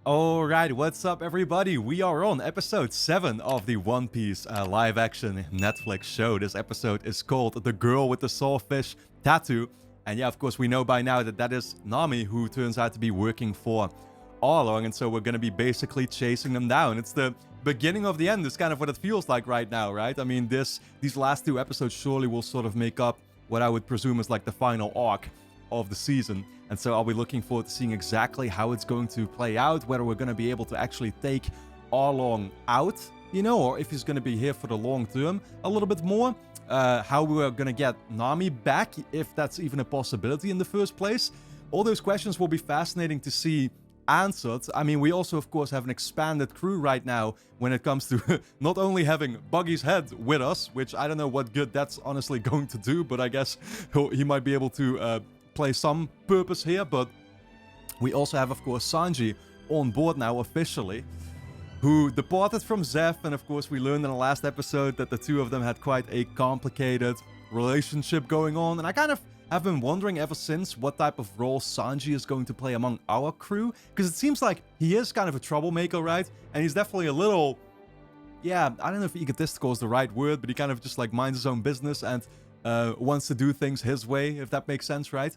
Alright, what's up everybody? We are on episode 7 of the One Piece live-action Netflix show. This episode is called The Girl with the Sawfish Tattoo. And yeah, of course, we know by now that that is Nami, who turns out to be working for Arlong. And so we're going to be basically chasing them down. It's the beginning of the end, is kind of what it feels like right now, right? I mean, these last 2 episodes surely will sort of make up what I would presume is like the final arc of the season. And so I'll be looking forward to seeing exactly how it's going to play out, whether we're going to be able to actually take Arlong out, you know, or if he's going to be here for the long term a little bit more. How we're going to get Nami back, if that's even a possibility in the first place. All those questions will be fascinating to see answered. I mean, we also, of course, have an expanded crew right now when it comes to not only having Buggy's head with us, which I don't know what good that's honestly going to do, but I guess he might be able to play some purpose here. But we also have, of course, Sanji on board now officially, who departed from Zeph, and of course we learned in the last episode that the two of them had quite a complicated relationship going on, and I kind of have been wondering ever since what type of role Sanji is going to play among our crew, because it seems like he is kind of a troublemaker, right? And he's definitely a little, yeah, I don't know if egotistical is the right word, but he kind of just like minds his own business and wants to do things his way, if that makes sense, right?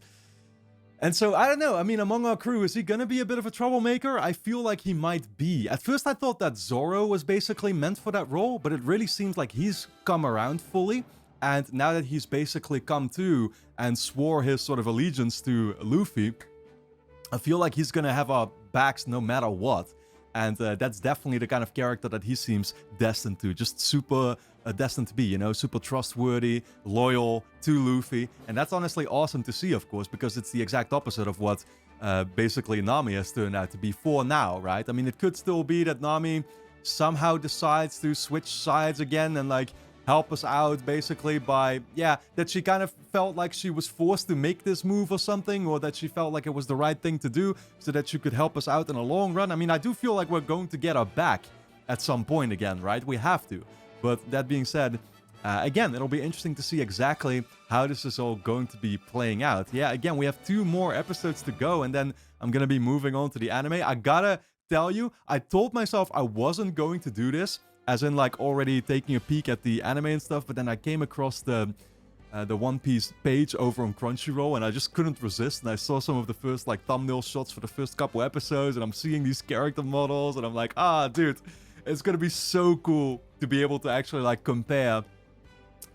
And so, I don't know, I mean, among our crew, is he gonna be a bit of a troublemaker? I feel like he might be. At first I thought that Zoro was basically meant for that role, but it really seems like he's come around fully. And now that he's basically come to and swore his sort of allegiance to Luffy, I feel like he's gonna have our backs no matter what. And that's definitely the kind of character that he seems destined to. Just super destined to be, you know, super trustworthy, loyal to Luffy. And that's honestly awesome to see, of course, because it's the exact opposite of what basically Nami has turned out to be for now, right? I mean, it could still be that Nami somehow decides to switch sides again and, like, help us out basically by, yeah, that she kind of felt like she was forced to make this move or something, or that she felt like it was the right thing to do so that she could help us out in the long run. I mean, I do feel like we're going to get her back at some point again, right? We have to. But that being said, again, it'll be interesting to see exactly how this is all going to be playing out. Yeah, again, we have 2 more episodes to go, and then I'm gonna be moving on to the anime. I gotta tell you, I told myself I wasn't going to do this, as in like already taking a peek at the anime and stuff, but then I came across the One Piece page over on Crunchyroll, and I just couldn't resist, and I saw some of the first like thumbnail shots for the first couple episodes, and I'm seeing these character models, and I'm like, ah, dude, it's gonna be so cool to be able to actually like compare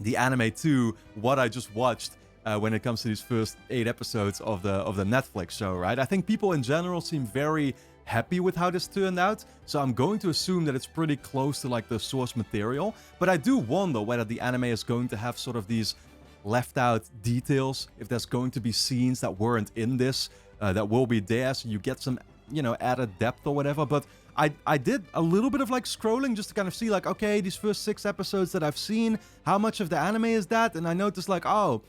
the anime to what I just watched when it comes to these first 8 episodes of the Netflix show, right? I think people in general seem very happy with how this turned out, so I'm going to assume that it's pretty close to like the source material, but I do wonder whether the anime is going to have sort of these left out details, if there's going to be scenes that weren't in this that will be there, so you get some, you know, added depth or whatever. But I did a little bit of like scrolling just to kind of see like, okay, these first 6 episodes that I've seen, how much of the anime is that? And I noticed like, oh,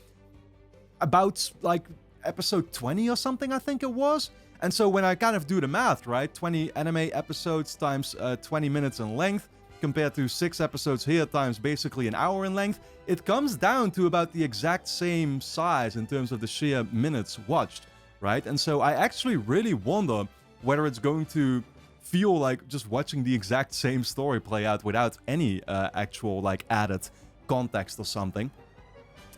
about like episode 20 or something, I think it was. And so when I kind of do the math, right, 20 anime episodes times 20 minutes in length, compared to 6 episodes here times basically an hour in length, it comes down to about the exact same size in terms of the sheer minutes watched, right? And so I actually really wonder whether it's going to feel like just watching the exact same story play out without any actual like added context or something.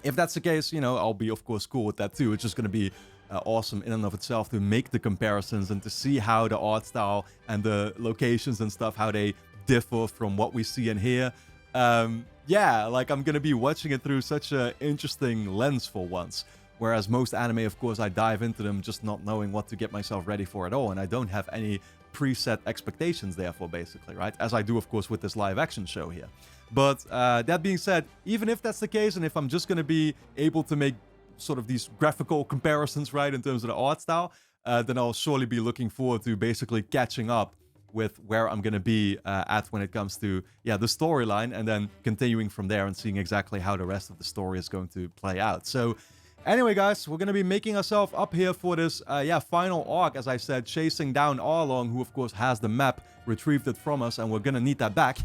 If that's the case, you know, I'll be of course cool with that too. It's just going to be awesome in and of itself to make the comparisons and to see how the art style and the locations and stuff, how they differ from what we see in here. Yeah, like I'm gonna be watching it through such an interesting lens for once. Whereas most anime, of course, I dive into them just not knowing what to get myself ready for at all, and I don't have any preset expectations therefore, basically, right? As I do, of course, with this live action show here. But that being said, even if that's the case, and if I'm just gonna be able to make sort of these graphical comparisons, right, in terms of the art style, then I'll surely be looking forward to basically catching up with where I'm going to be at when it comes to, yeah, the storyline, and then continuing from there and seeing exactly how the rest of the story is going to play out. So anyway, guys, we're going to be making ourselves up here for this, yeah, final arc, as I said, chasing down Arlong, who of course has the map, retrieved it from us, and we're going to need that back.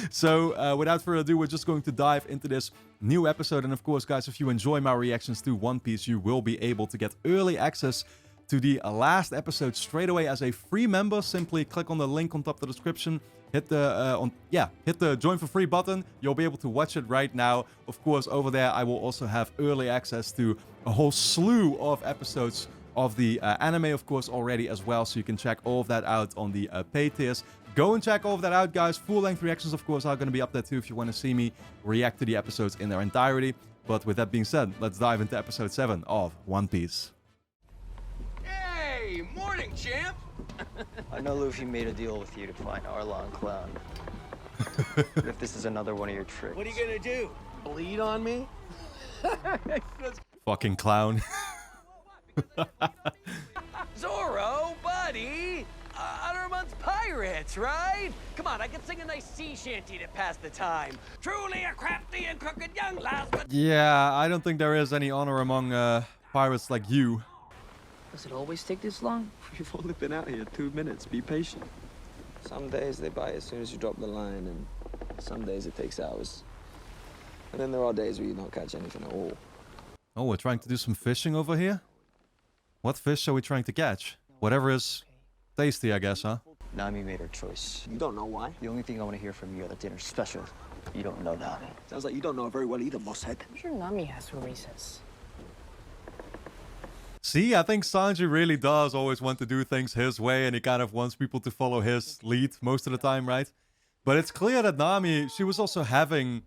So without further ado, we're just going to dive into this new episode. And of course, guys, if you enjoy my reactions to One Piece, you will be able to get early access to the last episode straight away as a free member. Simply click on the link on top of the description. Hit the join for free button. You'll be able to watch it right now. Of course, over there, I will also have early access to a whole slew of episodes of the anime, of course, already as well. So you can check all of that out on the paid tiers. Go and check all of that out, guys. Full-length reactions, of course, are going to be up there too if you want to see me react to the episodes in their entirety. But with that being said, let's dive into episode 7 of One Piece. Hey, morning, champ. I know Luffy made a deal with you to find Arlong clown. What if this is another one of your tricks? What are you gonna do? Bleed on me? Fucking clown. Zoro, buddy. Honor amongst pirates, right? Come on, I can sing a nice sea shanty to pass the time. Truly a crafty and crooked young lass, but... Yeah, I don't think there is any honor among pirates like you. Does it always take this long? We've only been out here 2 minutes. Be patient. Some days they buy as soon as you drop the line, and some days it takes hours. And then there are days where you don't catch anything at all. Oh, we're trying to do some fishing over here? What fish are we trying to catch? Whatever is tasty, I guess, huh? Nami made her choice. You don't know why? The only thing I want to hear from you at the dinner special, you don't know that. Sounds like you don't know her very well either, bosshead. I'm sure Nami has her reasons. See, I think Sanji really does always want to do things his way, and he kind of wants people to follow his lead most of the time, right? But it's clear that Nami, she was also having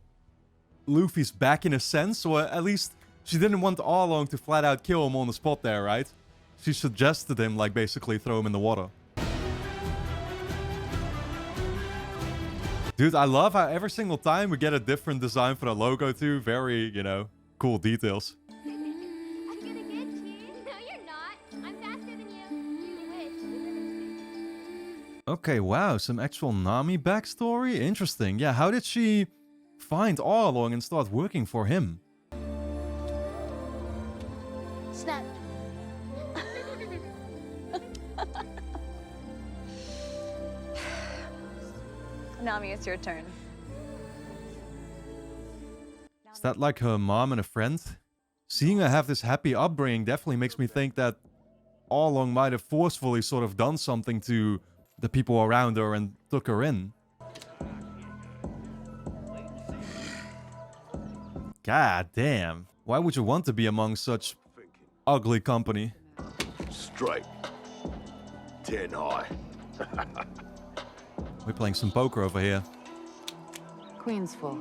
Luffy's back in a sense, or at least she didn't want Arlong to flat out kill him on the spot there, right? She suggested him, like, basically throw him in the water. Dude, I love how every single time we get a different design for the logo too. Very, you know, cool details. Okay, wow, some actual Nami backstory? Interesting. Yeah, how did she find Arlong and start working for him? Snap. Nami, it's your turn. Is that like her mom and a friend? Seeing her have this happy upbringing definitely makes me think that Arlong might have forcefully sort of done something to the people around her and took her in. God damn. Why would you want to be among such ugly company? Straight. 10 high. We're playing some poker over here. Queen's full.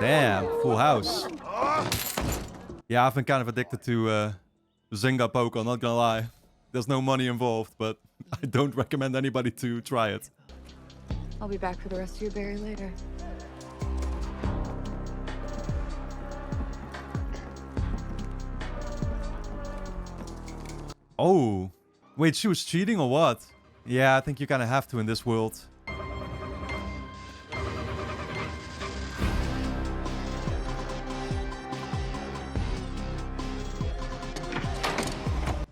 Damn, full house. Yeah, I've been kind of addicted to Zynga poker, not gonna lie. There's no money involved, but I don't recommend anybody to try it. I'll be back for the rest of your berry later. Oh, wait, she was cheating or what? Yeah, I think you kind of have to in this world.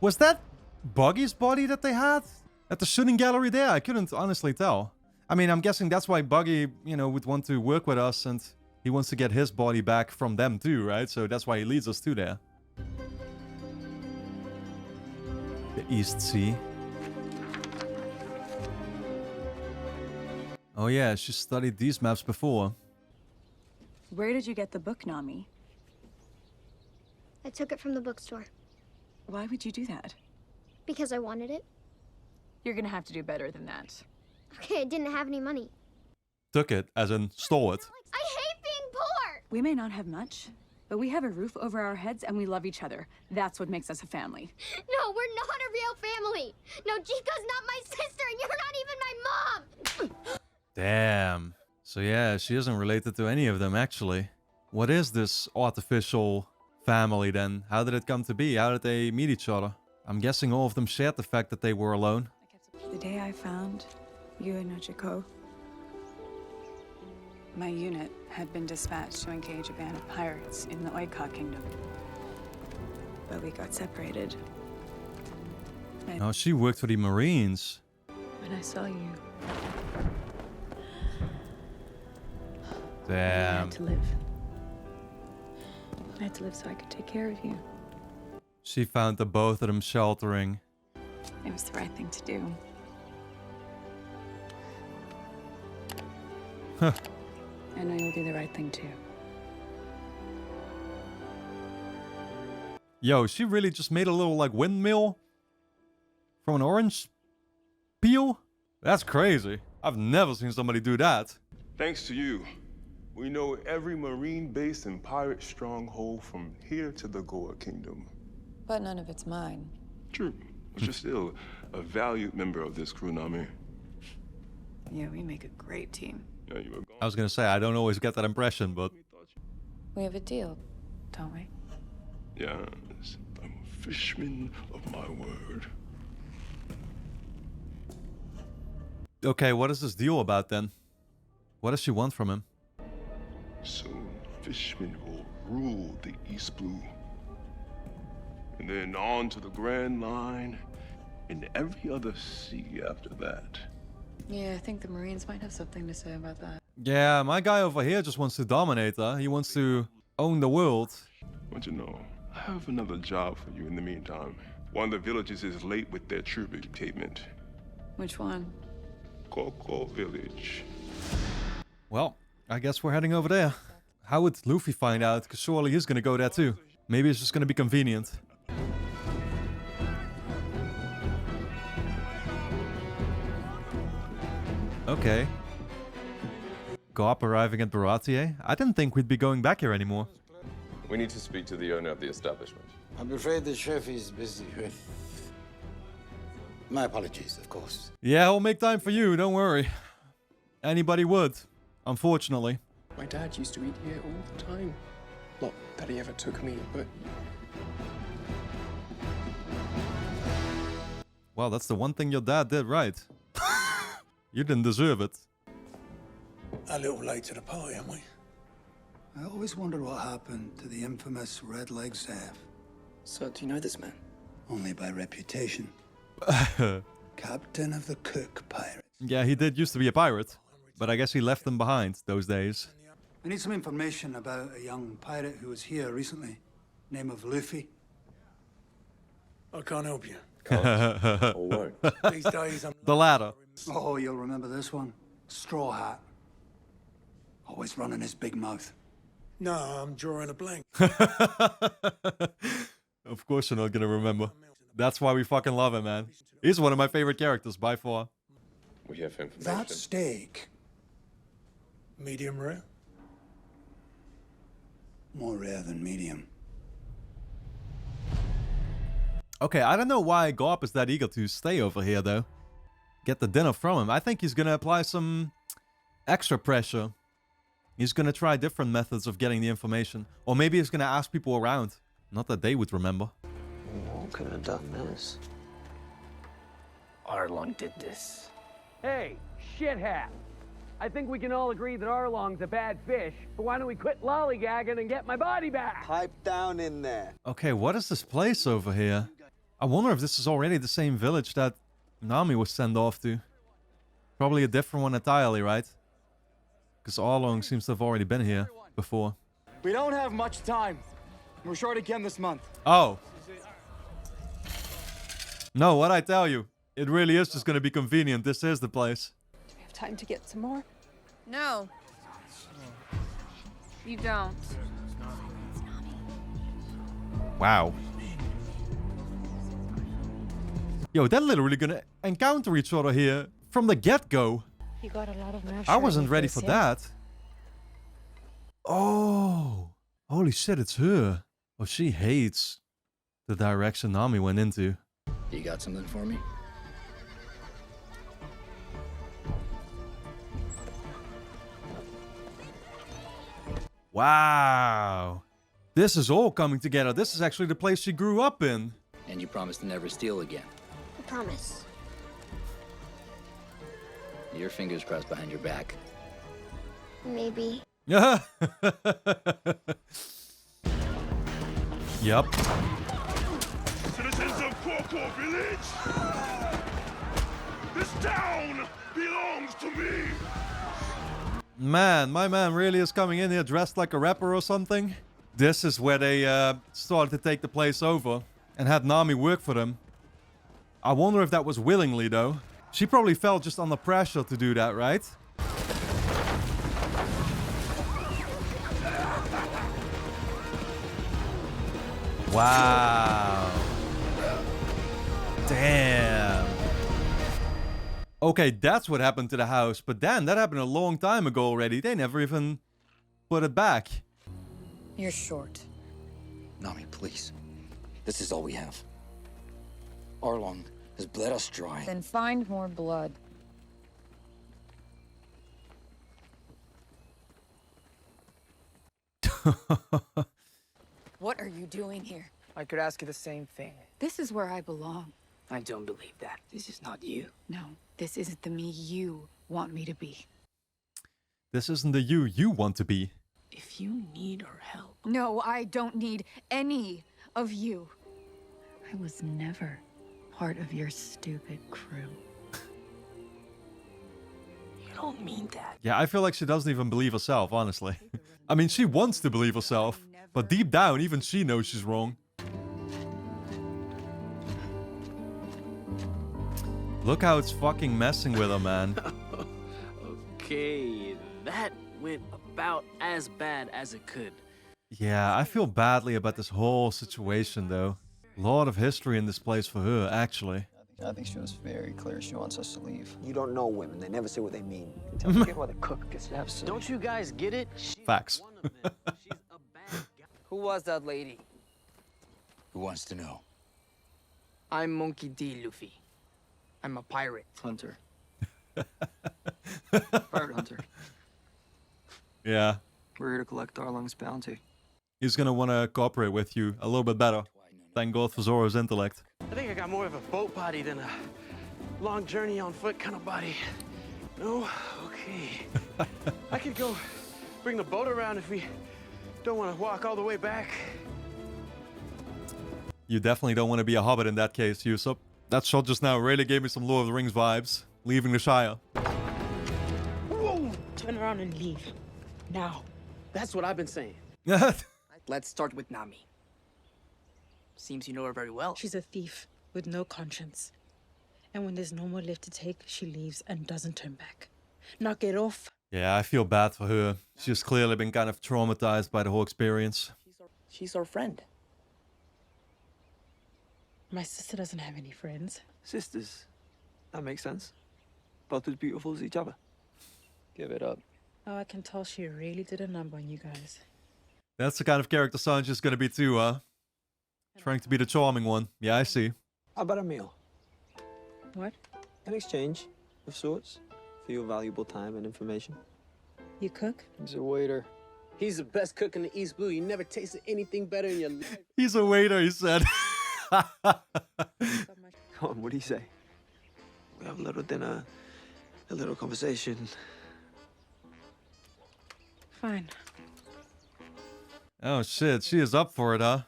Was that Buggy's body that they had at the shooting gallery there? I couldn't honestly tell. I mean, I'm guessing that's why Buggy, you know, would want to work with us, and he wants to get his body back from them too, right? So that's why he leads us to there. The East Sea. Oh yeah, she studied these maps before. Where did you get the book, Nami? I took it from the bookstore Why would you do that? because I wanted it. You're gonna have to do better than that. Okay, I didn't have any money. Took it, as in stole it. I hate being poor! We may not have much, but we have a roof over our heads and we love each other. That's what makes us a family. No, we're not a real family! No, Chico's not my sister and you're not even my mom! Damn. So yeah, she isn't related to any of them, actually. What is this artificial family then? How did it come to be? How did they meet each other? I'm guessing all of them shared the fact that they were alone. The day I found you and Nochiko, my unit had been dispatched to engage a band of pirates in the Oika Kingdom. But we got separated. And Oh, she worked for the Marines. when I saw you, I Damn. had to live. I had to live so I could take care of you. She found the both of them sheltering It was the right thing to do. Huh. I know you'll do the right thing too. Yo, she really just made a little, like, windmill from an orange peel? That's crazy. I've never seen somebody do that. Thanks to you, we know every marine base and pirate stronghold from here to the Goa Kingdom. But none of it's mine. True, but you're still a valued member of this crew, Nami. Yeah, we make a great team. Yeah, you were gone. I was gonna say, I don't always get that impression, but... We have a deal. Don't we? Yes, I'm a fishman of my word. Okay, what is this deal about then? What does she want from him? Soon, fishmen will rule the East Blue. And then on to the Grand Line, and every other sea after that. Yeah, I think the Marines might have something to say about that. Yeah, my guy over here just wants to dominate, huh? He wants to own the world. But you know, I have another job for you in the meantime. One of the villages is late with their tribute payment. Which one? Coco Village. Well, I guess we're heading over there. How would Luffy find out? Because surely he's gonna go there too. Maybe it's just gonna be convenient. Okay. Garp arriving at Baratier? I didn't think we'd be going back here anymore. We need to speak to the owner of the establishment. I'm afraid the chef is busy. My apologies, of course. Yeah, I'll make time for you, don't worry. Anybody would, unfortunately. My dad used to eat here all the time. Not that he ever took me, but... Well, that's the one thing your dad did right. You didn't deserve it. A little late to the party, aren't we? I always wondered what happened to the infamous Red Leg Zev. So, do you know this man? Only by reputation. Captain of the Cook Pirates. Yeah, he did used to be a pirate. But I guess he left them behind those days. I need some information about a young pirate who was here recently. Name of Luffy. I can't help you. Or won't. These days I'm... The latter. Oh, you'll remember this one. Straw Hat. Always running his big mouth. No, I'm drawing a blank. Of course you're not gonna remember. That's why we fucking love him, man. He's one of my favorite characters by far. We have information. That steak. Medium rare? More rare than medium. Okay, I don't know why Garp is that eager to stay over here, though. Get the dinner from him. I think he's gonna apply some extra pressure. He's gonna try different methods of getting the information. Or maybe he's gonna ask people around. Not that they would remember. Who could have done this? Arlong did this. Hey, shithead. I think we can all agree that Arlong's a bad fish, but why don't we quit lollygagging and get my body back? Pipe down in there. Okay, what is this place over here? I wonder if this is already the same village that Nami was sent off to. Probably a different one entirely, right? Because Arlong seems to have already been here before. We don't have much time. We're short again this month. Oh. No, what I tell you. It really is just going to be convenient. This is the place. Do we have time to get some more? No. You don't. Wow. Yo, they're literally going to encounter each other here from the get-go. You got a lot of nerve. I wasn't ready for that. Oh. Holy shit, it's her. Oh, she hates the direction Nami went into. You got something for me? Wow. This is all coming together. This is actually the place she grew up in. And you promise to never steal again. I promise. Your fingers crossed behind your back. Maybe. Yeah. Yep. Citizens of Coco Village! This town belongs to me! Man, my man really is coming in here dressed like a rapper or something. This is where they started to take the place over and had Nami work for them. I wonder if that was willingly, though. She probably felt just under pressure to do that, right? Wow. Damn. Okay, that's what happened to the house. But then, that happened a long time ago already. They never even put it back. You're short. Nami, please. This is all we have. Arlong has bled us dry. Then find more blood. What are you doing here? I could ask you the same thing. This is where I belong. I don't believe that. This is not you. No, this isn't the me you want me to be. This isn't the you want to be. If you need our help. No, I don't need any of you. I was never part of your stupid crew. You don't mean that. Yeah, I feel like she doesn't even believe herself, honestly. I mean, she wants to believe herself, but deep down, even she knows she's wrong. Look how it's fucking messing with her, man. Okay, that went about as bad as it could. Yeah, I feel badly about this whole situation, though. A lot of history in this place for her, actually. I think she was very clear she wants us to leave. You don't know women. They never say what they mean. Tell me why the cook gets to have some. Don't you guys get it? Facts. Who was that lady? Who wants to know? I'm Monkey D. Luffy. I'm a pirate. Hunter. Pirate hunter. Yeah. We're here to collect Arlong's bounty. He's gonna wanna cooperate with you a little bit better. Thank God for Zoro's intellect. I think I got more of a boat body than a long journey on foot kind of body. No? Okay. I could go bring the boat around if we don't want to walk all the way back. You definitely don't want to be a hobbit in that case, Usopp. That shot just now really gave me some Lord of the Rings vibes. Leaving the Shire. Whoa! Turn around and leave. Now. That's what I've been saying. Let's start with Nami. Seems you know her very well. She's a thief with no conscience. And when there's no more left to take, she leaves and doesn't turn back. Knock it off. Yeah, I feel bad for her. She's clearly been kind of traumatized by the whole experience. She's our friend. My sister doesn't have any friends. Sisters. That makes sense. Both as beautiful as each other. Give it up. Oh, I can tell she really did a number on you guys. That's the kind of character Sanji's gonna be too, huh? Trying to be the charming one. Yeah, I see. How about a meal? What? An exchange of sorts for your valuable time and information. You cook? He's a waiter. He's the best cook in the East Blue. You never tasted anything better in your life. He's a waiter, he said. Come on, what do you say? We have a little dinner, a little conversation. Fine. Oh shit, she is up for it, huh?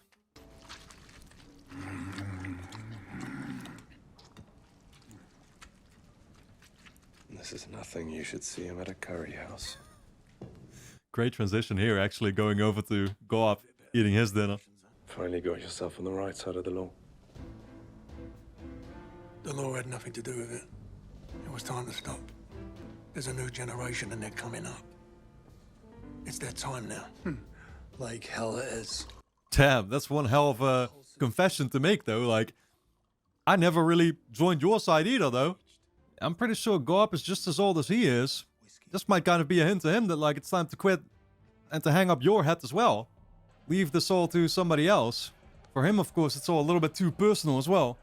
This is nothing. You should see him at a curry house. Great transition here, actually going over to Garp, eating his dinner. Finally got yourself on the right side of the law. The law had nothing to do with it. It was time to stop. There's a new generation and they're coming up. It's their time now. Like hell it is. Damn, that's one hell of a confession to make, though. Like, I never really joined your side either, though. I'm pretty sure Garp is just as old as he is. This might kind of be a hint to him that, like, it's time to quit and to hang up your hat as well. Leave this all to somebody else. For him, of course, it's all a little bit too personal as well.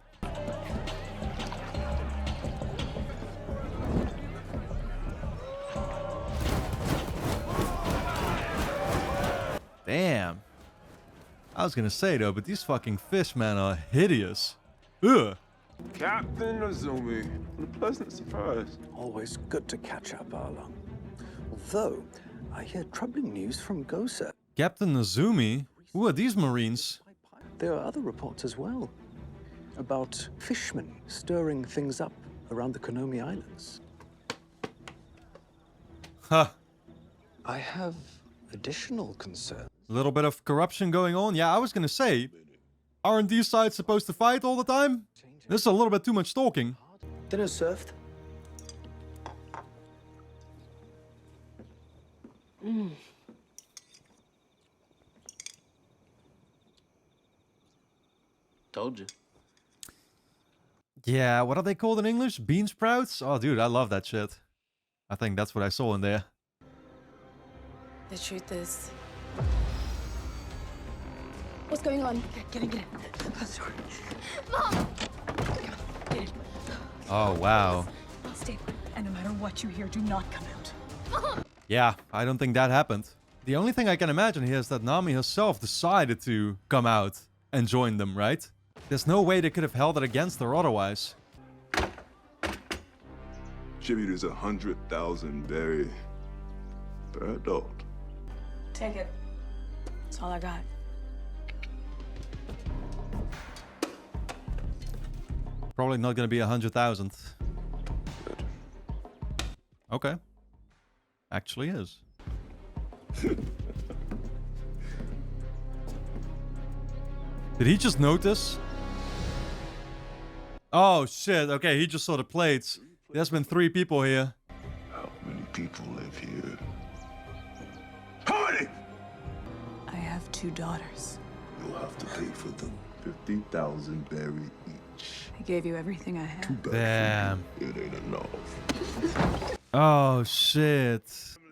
Damn. I was gonna say, though, but these fucking fish, man, are hideous. Ugh. Captain Azumi, what a pleasant surprise. Always good to catch up, Arlong. Although, I hear troubling news from Gosa. Captain Azumi? Who are these Marines? There are other reports as well. About fishmen stirring things up around the Konomi Islands. Huh. I have additional concerns. A little bit of corruption going on. Yeah, I was gonna say, aren't these sides supposed to fight all the time? This is a little bit too much talking. Dinner served. Told you. Yeah, what are they called in English? Bean sprouts? Oh, dude, I love that shit. I think that's what I saw in there. The truth is, What's going on? get in. Mom! Oh, wow. Stay put. And no matter what you hear, do not come out. Yeah, I don't think that happened. The only thing I can imagine here is that Nami herself decided to come out and join them, right? There's no way they could have held it against her otherwise. Tribute is 100,000 berry per adult. Take it. That's all I got. Probably not gonna be 100,000. Okay. Actually is. Did he just notice? Oh shit, okay, he just saw the plates. There's been 3 people here. How many people live here? How many? I have 2 daughters. You'll have to pay for them. 50,000 berry each. I gave you everything I have. Damn. It ain't enough. Oh shit.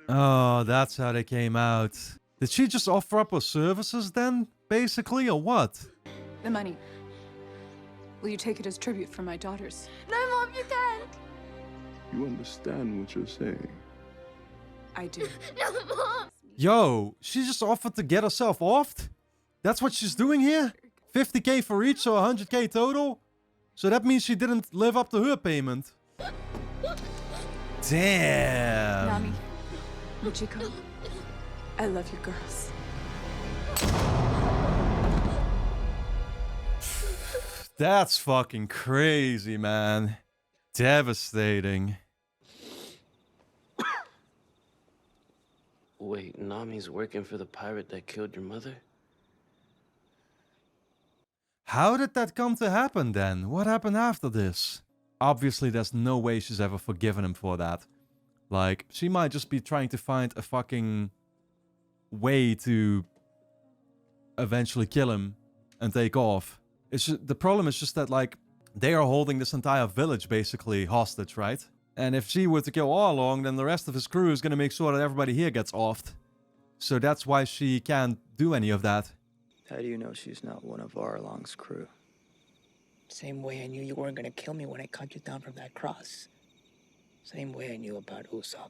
Oh, that's how they came out. Did she just offer up her services then, basically, or what? The money. Will you take it as tribute for my daughters? No, Mom, you can't! You understand what you're saying? I do. No, Mom! Yo, she just offered to get herself offed? That's what she's doing here? 50k for each, so 100k total? So that means she didn't live up to her payment. Damn. Nami, Michiko, I love you girls. That's fucking crazy, man. Devastating. Wait, Nami's working for the pirate that killed your mother? How did that come to happen then? What happened after this? Obviously, there's no way she's ever forgiven him for that. Like, she might just be trying to find a fucking way to eventually kill him and take off. It's just, the problem is just that, like, they are holding this entire village basically hostage, right? And if she were to kill Arlong, then the rest of his crew is gonna make sure that everybody here gets offed. So that's why she can't do any of that. How do you know she's not one of Arlong's crew? Same way I knew you weren't gonna kill me when I cut you down from that cross. Same way I knew about Usopp.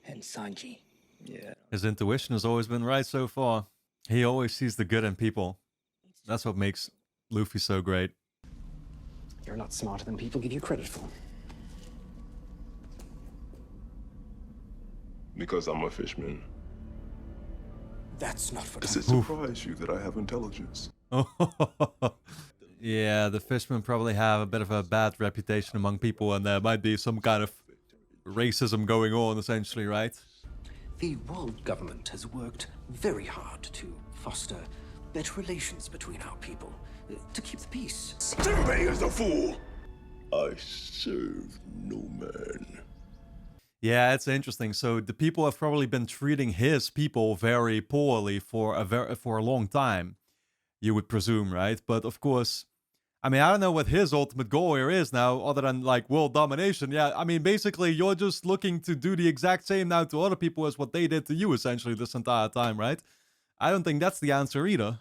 And Sanji. Yeah. His intuition has always been right so far. He always sees the good in people. That's what makes Luffy so great. You're not smarter than people give you credit for. Because I'm a fishman. That's not what Does it surprise you that I have intelligence? Yeah, the fishmen probably have a bit of a bad reputation among people, and there might be some kind of racism going on, essentially, right? The world government has worked very hard to foster better relations between our people, to keep the peace. Jinbei is a fool! I serve no man. Yeah, it's interesting. So the people have probably been treating his people very poorly for a long time, you would presume, right? But of course, I mean, I don't know what his ultimate goal here is now, other than like world domination. Yeah, I mean, basically, you're just looking to do the exact same now to other people as what they did to you, essentially, this entire time, right? I don't think that's the answer either.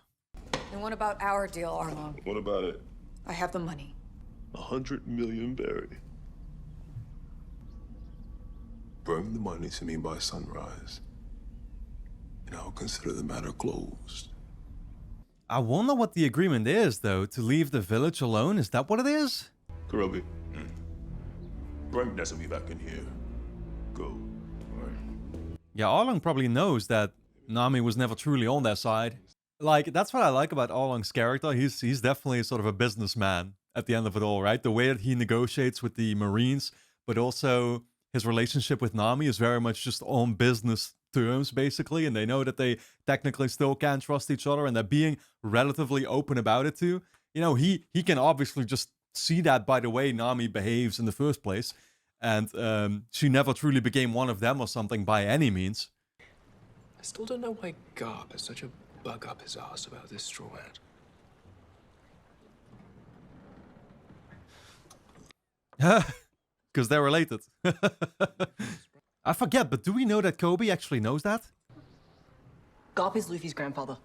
And what about our deal, Arlong? What about it? I have the money. 100 million berry. Bring the money to me by sunrise, and I'll consider the matter closed. I wonder what the agreement is, though, to leave the village alone. Is that what it is? Kurobi, bring Nesumi back in here. Go. Yeah, Arlong probably knows that Nami was never truly on their side. Like, that's what I like about Arlong's character. He's definitely sort of a businessman at the end of it all, right? The way that he negotiates with the Marines, but also his relationship with Nami is very much just on business terms, basically, and they know that they technically still can't trust each other, and they're being relatively open about it too. you know, he can obviously just see that by the way Nami behaves in the first place. And she never truly became one of them or something by any means. I still don't know why Garp has such a bug up his ass about this straw hat. Because they're related. I forget, but do we know that Kobe actually knows that? Garp is Luffy's grandfather.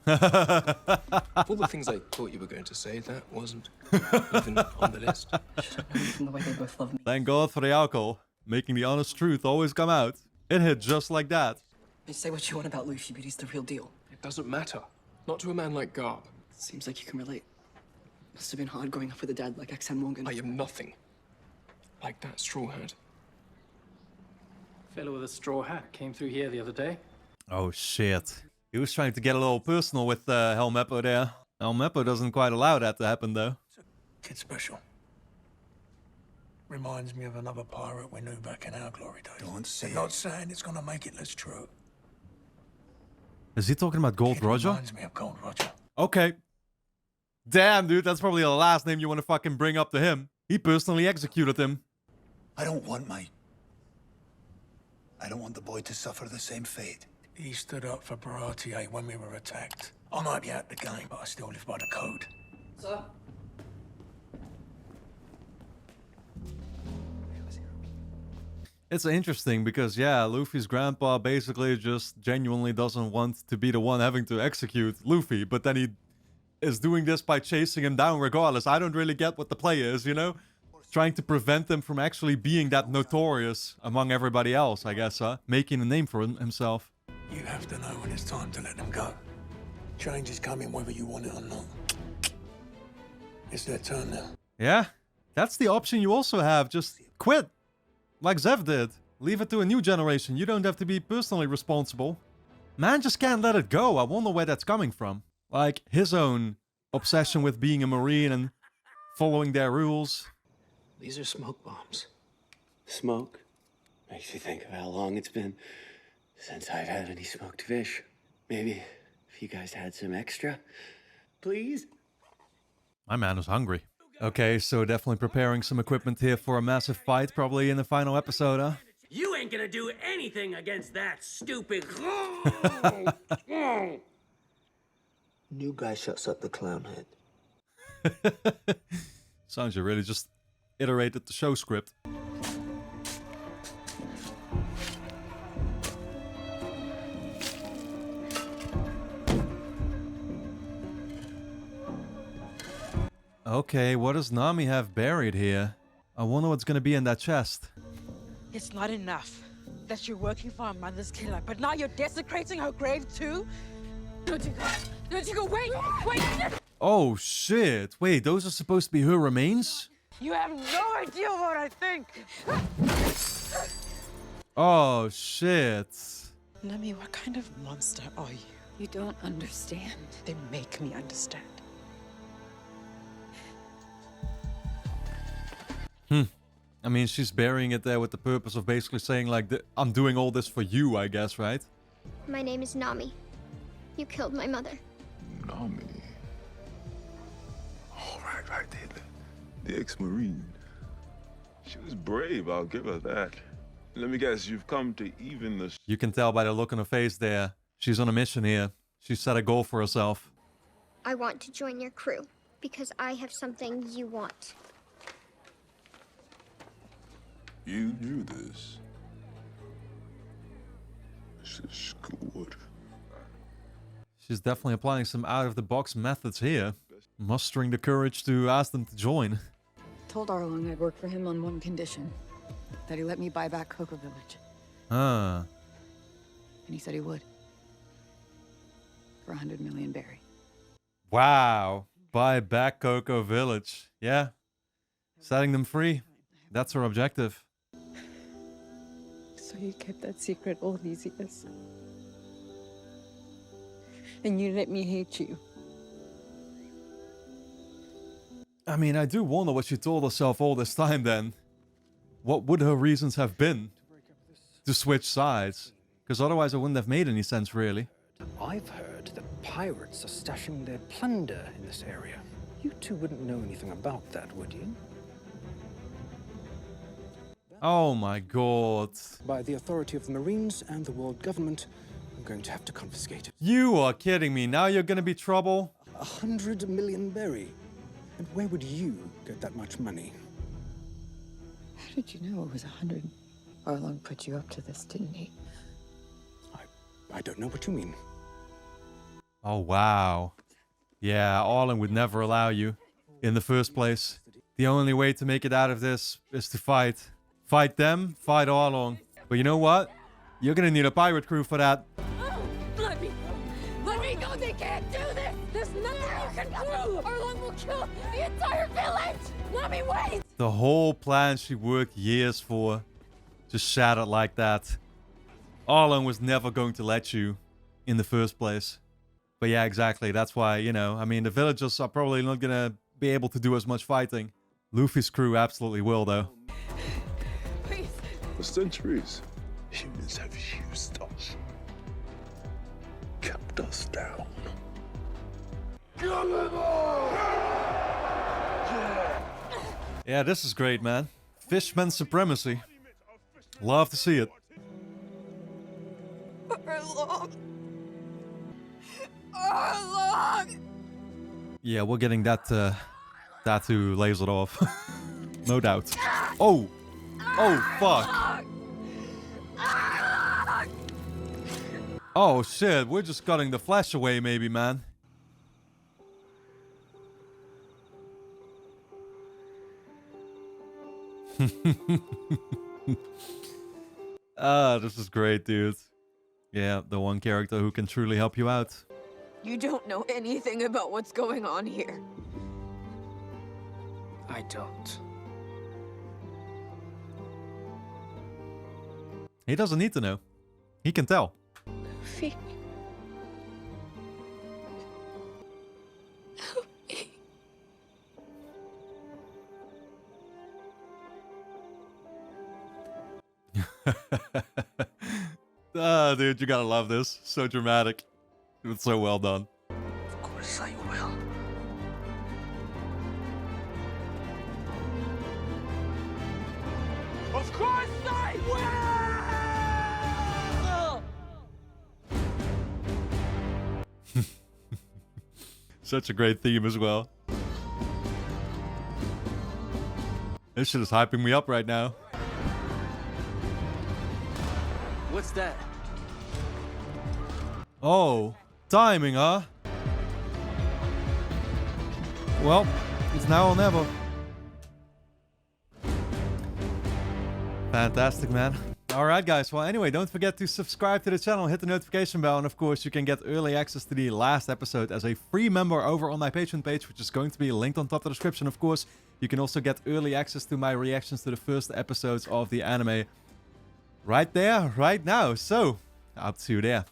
Of all the things I thought you were going to say, that wasn't even on the list. From the way they both love me. Thank God for the alcohol. Making the honest truth always come out. It hit just like that. You say what you want about Luffy, but he's the real deal. It doesn't matter. Not to a man like Garp. Seems like you can relate. Must have been hard growing up with a dad like X and Morgan. I am nothing like that straw hat. Fellow with a straw hat came through here the other day. Oh shit. He was trying to get a little personal with Helmeppo there. Helmeppo doesn't quite allow that to happen though. Kid special. Reminds me of another pirate we knew back in our glory days. Don't say I'm not saying it's gonna make it less true. Is he talking about Gold Roger? Reminds me of Gold Roger. Okay. Damn, dude, that's probably the last name you want to fucking bring up to him. He personally executed him. I don't want the boy to suffer the same fate. He stood up for Baratier when we were attacked. I might be out the game, but I still live by the code. Sir? It's interesting because, yeah, Luffy's grandpa basically just genuinely doesn't want to be the one having to execute Luffy, but then he is doing this by chasing him down regardless. I don't really get what the play is, you know? Trying to prevent him from actually being that notorious among everybody else, I guess, huh? Making a name for himself. You have to know when it's time to let them go. Change is coming whether you want it or not. It's their turn now. Yeah, that's the option you also have. Just quit. Like Zev did. Leave it to a new generation. You don't have to be personally responsible. Man just can't let it go. I wonder where that's coming from. Like his own obsession with being a Marine and following their rules. These are smoke bombs. Smoke makes you think of how long it's been since I've had any smoked fish. Maybe if you guys had some extra, please? My man is hungry. Okay, so definitely preparing some equipment here for a massive fight, probably in the final episode, huh? You ain't gonna do anything against that stupid... New guy shuts up the clown head. Sounds you really just iterated the show script. Okay, what does Nami have buried here? I wonder what's gonna be in that chest. It's not enough that you're working for our mother's killer, but now you're desecrating her grave too? Don't you go. Don't you go. Wait. Wait. Oh shit. Wait, those are supposed to be her remains? You have no idea what I think. Oh shit. Nami, what kind of monster are you? You don't understand. They make me understand. I mean, she's burying it there with the purpose of basically saying, like, I'm doing all this for you, I guess, right? My name is Nami. You killed my mother. Nami. Oh, right. The ex-Marine. She was brave, I'll give her that. Let me guess, you've come to even the... You can tell by the look on her face there. She's on a mission here. She set a goal for herself. I want to join your crew because I have something you want. You knew this. This is good. She's definitely applying some out-of-the-box methods here. Mustering the courage to ask them to join. Told Arlong I'd work for him on one condition. That he let me buy back Cocoa Village. Ah. And he said he would. For 100 million berry. Wow. Buy back Cocoa Village. Yeah. Setting them free. That's her objective. So you kept that secret all these years. And you let me hate you. I mean, I do wonder what she told herself all this time then. What would her reasons have been to switch sides? Because otherwise it wouldn't have made any sense, really. I've heard that pirates are stashing their plunder in this area. You two wouldn't know anything about that, would you? Oh my god. By the authority of the Marines and the world government, I'm going to have to confiscate it. You are kidding me. Now you're gonna be trouble? 100 million berry. And where would you get that much money? How did you know it was 100? Arlong put you up to this, didn't he? I don't know what you mean. Oh, wow. Yeah, Arlong would never allow you in the first place. The only way to make it out of this is to fight. Fight them, fight Arlong. But you know what? You're gonna need a pirate crew for that. Let me go! They can't do this! There's nothing you can do! Arlong will kill the entire village! Nami, wait! The whole plan she worked years for just shattered like that. Arlong was never going to let you in the first place. But yeah, exactly. That's why, you know, I mean, the villagers are probably not gonna be able to do as much fighting. Luffy's crew absolutely will, though. For centuries, humans have used us. Kept us down. Yeah, this is great, man. Fishman supremacy. Love to see it. Arlong! Arlong! Yeah, we're getting that tattoo lasered off. No doubt. Oh! Oh, fuck! Oh, shit. We're just cutting the flesh away, maybe, man. This is great, dude. Yeah, the one character who can truly help you out. You don't know anything about what's going on here. I don't. He doesn't need to know. He can tell. Luffy. Help me. Dude, you gotta love this. So dramatic. It's so well done. Of course I will. Of course I will! Such a great theme as well. This shit is hyping me up right now. What's that? Oh, timing, huh? Well, it's now or never. Fantastic, man. Alright, guys. Well, anyway, don't forget to subscribe to the channel, hit the notification bell, and of course, you can get early access to the last episode as a free member over on my Patreon page, which is going to be linked on top of the description, of course. You can also get early access to my reactions to the first episodes of the anime right there, right now. So, I'll see you there.